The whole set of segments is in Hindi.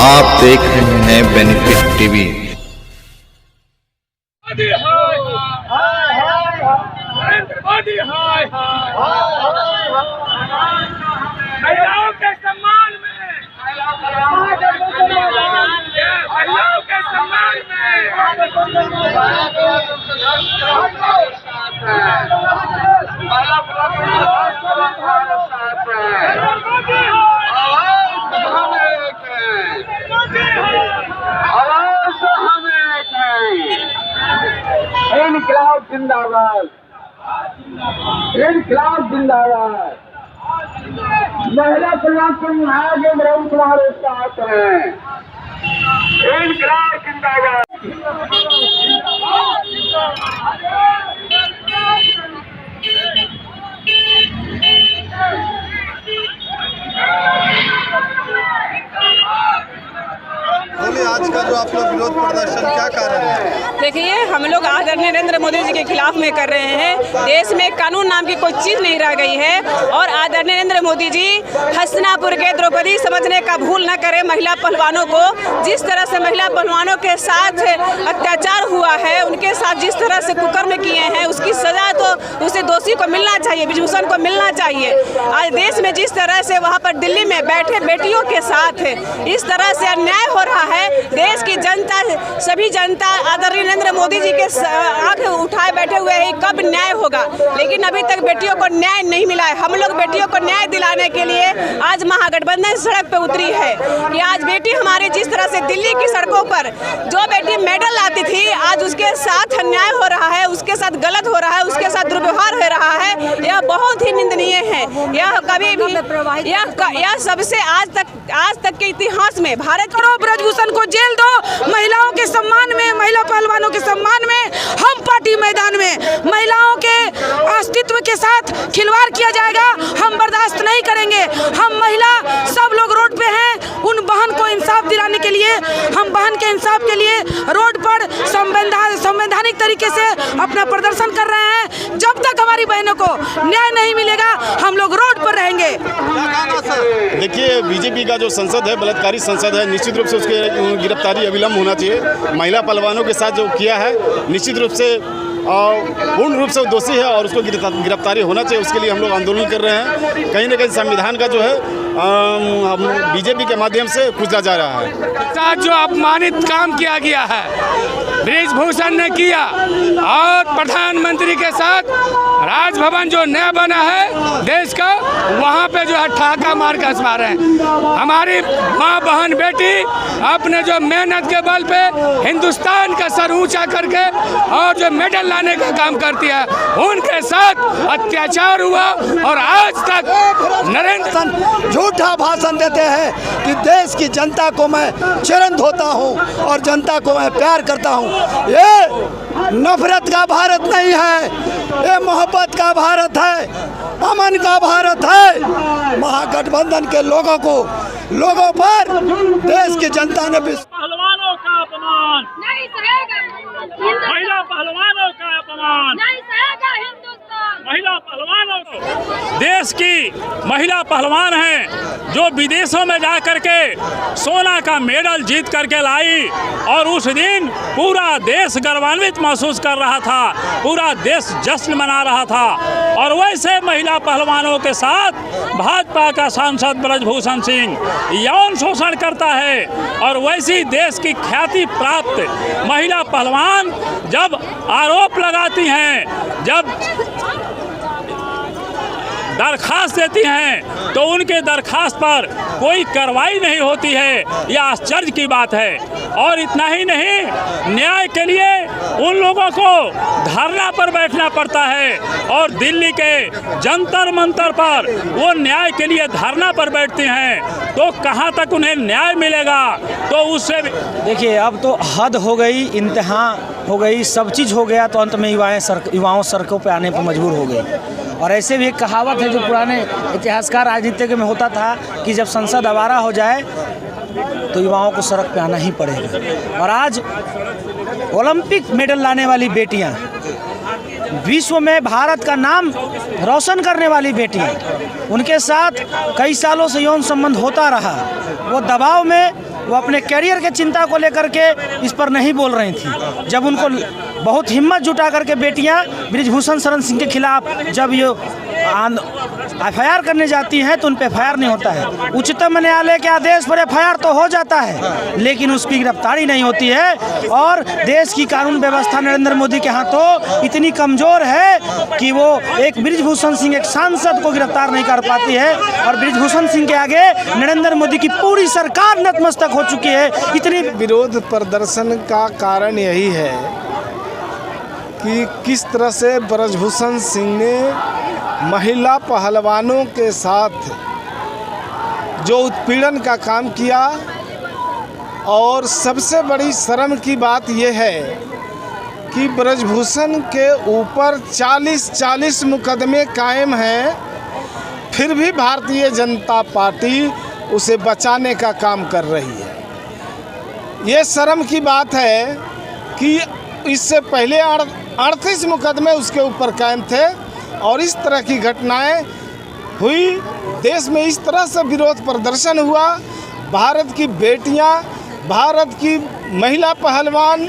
आप देख रहे हैं बेनिफिट टीवी। महिलाओं के सम्मान में, महिलाओं के सम्मान में इनकलाब जिंदाबाद, इनकलाब जिंदाबाद। महिला कल्याण संघ आगे ब्रह्म तुम्हारे साथ हैं। इनकलाब जिंदाबाद। बोलिए, आज का जो आप लोग विरोध प्रदर्शन क्या कारण है? देखिए, हम लोग आदरणीय नरेंद्र मोदी जी के खिलाफ में कर रहे हैं। देश में कानून नाम की कोई चीज नहीं रह गई है और आदरणीय नरेंद्र मोदी जी हस्तिनापुर के द्रौपदी समझने का भूल न करें। महिला पहलवानों को जिस तरह से महिला पहलवानों के साथ अत्याचार हुआ है, उनके साथ जिस तरह से कुकर्म किए हैं, उसकी सजा तो उसे दोषी को मिलना चाहिए, ब्रिजभूषण को मिलना चाहिए। आज देश में जिस तरह से वहाँ पर दिल्ली में बैठे बेटियों के साथ इस तरह से अन्याय हो रहा है, देश की जनता, सभी जनता आदरणीय नरेंद्र मोदी जी के आंख उठाए बैठे हुए हैं कब न्याय होगा, लेकिन अभी तक बेटियों को न्याय नहीं मिला है। हम लोग बेटियों को न्याय दिलाने के लिए आज महागठबंधन सड़क पे उतरी है कि आज बेटी हमारी जिस तरह से दिल्ली की सड़कों पर जो बेटी मेडल लाती थी, आज उसके साथ अन्याय हो रहा है, उसके साथ गलत हो रहा है, उसके साथ दुर्व्यवहार हो रहा है। यह बहुत ही निंदनीय है। यह कभी भी यह सबसे आज तक के इतिहास में भारत करो, ब्रजभूषण को जेल दो। महिलाओं के सम्मान में, महिला पहलवानों के सम्मान में हम पार्टी मैदान में महिलाओं के अस्तित्व के साथ खिलवाड़ किया जाएगा, हम बर्दाश्त नहीं करेंगे। हम महिला सब लोग रोड पे हैं। उन बहन को इंसाफ दिलाने के लिए, हम बहन के इंसाफ के लिए रोड पर संवैधानिक तरीके से अपना प्रदर्शन कर रहे हैं। जब तक हमारी बहनों को न्याय नहीं मिलेगा, हम लोग रोड पर रहेंगे। देखिए, बीजेपी का जो संसद है, बलात्कारी संसद है, निश्चित रूप से उसकी गिरफ्तारी अविलंब होना चाहिए। महिला पहलवानों के साथ जो किया है, निश्चित रूप से पूर्ण रूप से दोषी है और उसको गिरफ्तारी होना चाहिए। उसके लिए हम लोग आंदोलन कर रहे हैं। कहीं ना कहीं संविधान का जो है बीजेपी के माध्यम से कुचला जा रहा है। साथ जो अपमानित काम किया गया है ब्रिजभूषण ने किया, और प्रधानमंत्री के साथ राजभवन जो नया बना है देश का, वहाँ पे जो है ठहाका मार के हंसा रहे हैं। हमारी माँ बहन बेटी अपने जो मेहनत के बल पे हिंदुस्तान का सर ऊंचा करके और जो मेडल लाने का काम करती है, उनके साथ अत्याचार हुआ। और आज तक नरेंद्र झूठा भाषण देते हैं कि देश की जनता को मैं चरण धोता हूं और जनता को मैं प्यार करता हूं। ये नफरत का भारत नहीं है, ये मोहब्बत का भारत है, अमन का भारत है। महागठबंधन के लोगों पर देश की जनता ने भी पहलवानों का अपमान नहीं सहेगा, महिला पहलवानों का अपमान नहीं सहेगा हिंदुस्तान। महिला पहलवानों को, देश की महिला पहलवान हैं जो विदेशों में जा करके सोना का मेडल जीत करके लाई, और उस दिन पूरा देश गौरवान्वित महसूस कर रहा था, पूरा देश जश्न मना रहा था। और वैसे महिला पहलवानों के साथ भाजपा का सांसद ब्रजभूषण सिंह यौन शोषण करता है। और वैसी देश की ख्याति प्राप्त महिला पहलवान जब आरोप लगाती हैं, जब दरखास्त देती हैं, तो उनके दरखास्त पर कोई कार्रवाई नहीं होती है। यह आश्चर्य की बात है। और इतना ही नहीं, न्याय के लिए उन लोगों को धरना पर बैठना पड़ता है, और दिल्ली के जंतर मंतर पर वो न्याय के लिए धरना पर बैठती हैं। तो कहाँ तक उन्हें न्याय मिलेगा? तो उससे देखिए, अब तो हद हो गई, इंतहा हो गई, सब चीज़ हो गया, तो अंत में युवाओं सड़कों पे आने पर मजबूर हो गए। और ऐसे भी एक कहावत है जो पुराने इतिहासकार राजनीति में होता था कि जब संसद आवारा हो जाए तो युवाओं को सड़क पे आना ही पड़ेगा। और आज ओलंपिक मेडल लाने वाली बेटियां, विश्व में भारत का नाम रोशन करने वाली बेटियां, उनके साथ कई सालों से यौन संबंध होता रहा, वो दबाव में वो अपने कैरियर के चिंता को लेकर के इस पर नहीं बोल रही थी। जब उनको बहुत हिम्मत जुटा करके बेटियां बृजभूषण शरण सिंह के खिलाफ जब ये FIR करने जाती हैं तो उन पर FIR नहीं होता है। उच्चतम न्यायालय के आदेश पर FIR तो हो जाता है, लेकिन उसकी गिरफ्तारी नहीं होती है। और देश की कानून व्यवस्था नरेंद्र मोदी के हाथों इतनी कमज़ोर है कि वो एक बृजभूषण सिंह, एक सांसद को गिरफ्तार नहीं कर पाती है। और बृजभूषण सिंह के आगे नरेंद्र मोदी की पूरी सरकार नतमस्तक हो चुकी है। इतनी विरोध प्रदर्शन का कारण यही है कि किस तरह से बृजभूषण सिंह ने महिला पहलवानों के साथ जो उत्पीड़न का काम किया। और सबसे बड़ी शर्म की बात यह है कि बृजभूषण के ऊपर 40 मुकदमे कायम हैं, फिर भी भारतीय जनता पार्टी उसे बचाने का काम कर रही है। ये शर्म की बात है कि इससे पहले 38 मुकदमे उसके ऊपर कायम थे और इस तरह की घटनाएं हुई। देश में इस तरह से विरोध प्रदर्शन हुआ। भारत की बेटियां, भारत की महिला पहलवान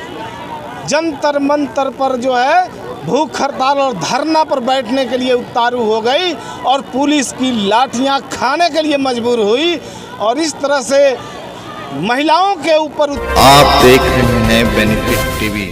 जंतर मंतर पर जो है भूख हड़ताल और धरना पर बैठने के लिए उतारू हो गई और पुलिस की लाठियां खाने के लिए मजबूर हुई। और इस तरह से महिलाओं के ऊपर आप देख रहे हैं बेनिफिट टीवी।